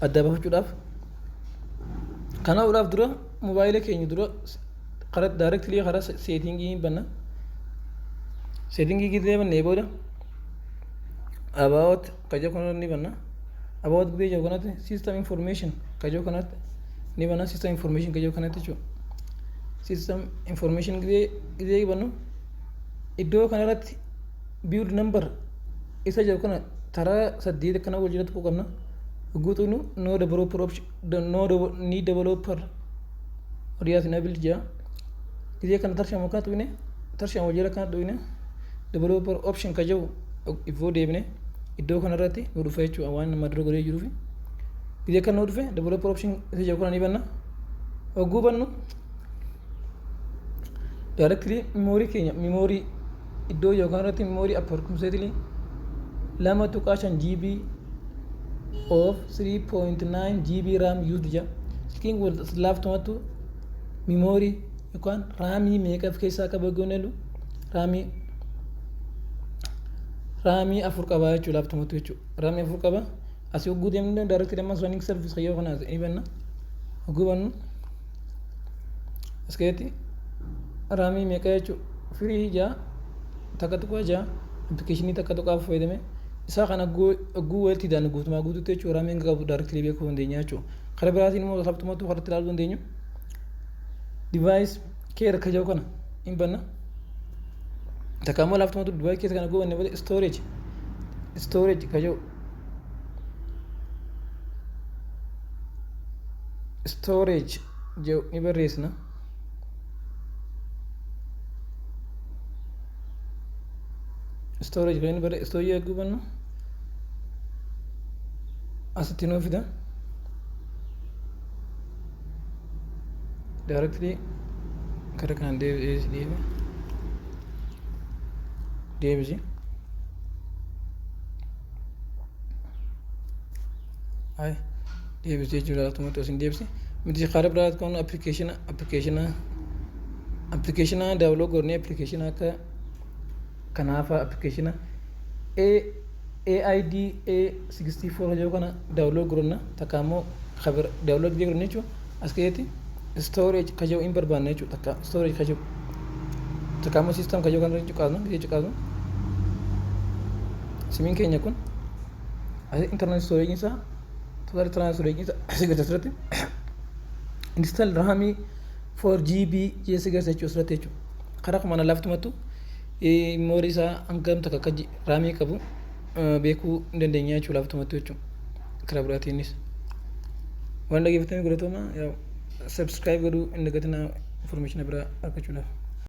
adda baafachuudhaaf kanaaf dura mobaayila keenya dura karaa directly karaa settingii banna settingii gidee bannee booda about kajoo kanarra ni banna about gidee jiru kanatti system information kajoo kanatti ni banna system information kajoo kanatti jechuudha system information gidee bannu iddoo kanarratti build number isa jiru kana taraa 8 kana wal jala tokko qabna guutuunu no developer option no ni developer oriyaat nabil ja gidee kana tarsha mukaatu ne tarsha wal jala kana duine developer option kajoo ifoo deebine iddoo kanarratti nu dhufa jechuudha waan nama dura godhee jiruufi gidee kan nu dhufe developer option isa jiru kana ni banna oguu bannu directly memory keenya memory iddoo yookaan irratti memory approximately 2.5 GB of 3.9 GB RAM used ja skin with laptop to memory yookaan RAM meeqa of keessaa qaba goonelu RAM afur qaba jechuudha laptop jechuudha RAM afur qaba asii oguu deemnee directly amma sonic service kayyoo kana ibanna oguu bannu askeeti RAM meeqa jechuudha free ja takka tokko ja application takka tokko fayyadame isa kana oguu walitti daan guutumaa guututti jechuudha RAM qabu directly beekuu dandeenya jechuudha karaa biraatiin immoo laptop harratti ilaaluu dandeenyu device care kajoo kana hin banna takka immoo laptop device care kana goone booda storage kajoo storage jo ni barreessina storage kan bare storage gubanno asitti noo fida directly kara kan deebisi ay deebisi jechuudha automatic osin deebisi miti karaa biraat kan application download goone application akka kanaafa application AID A64 jo kana download goronna takamo khabar download bi gorne chu asketi storage kajo in barbanne chu takka storage kajo takamo system kajo kan chu kazo simin kenya kun internet storage isa total internet storage isa sigata srati install RAM 4GB je chu srati chu kharak mana laftumatu memory isa angam takka RAM qabu beekuu dandeenya jechuudha laptop jechuudha karaa biraatiinis waan dhaggeeffatanii godhatama yaa subscribe godhuu hin dagatinaa information biraa argachuudhaaf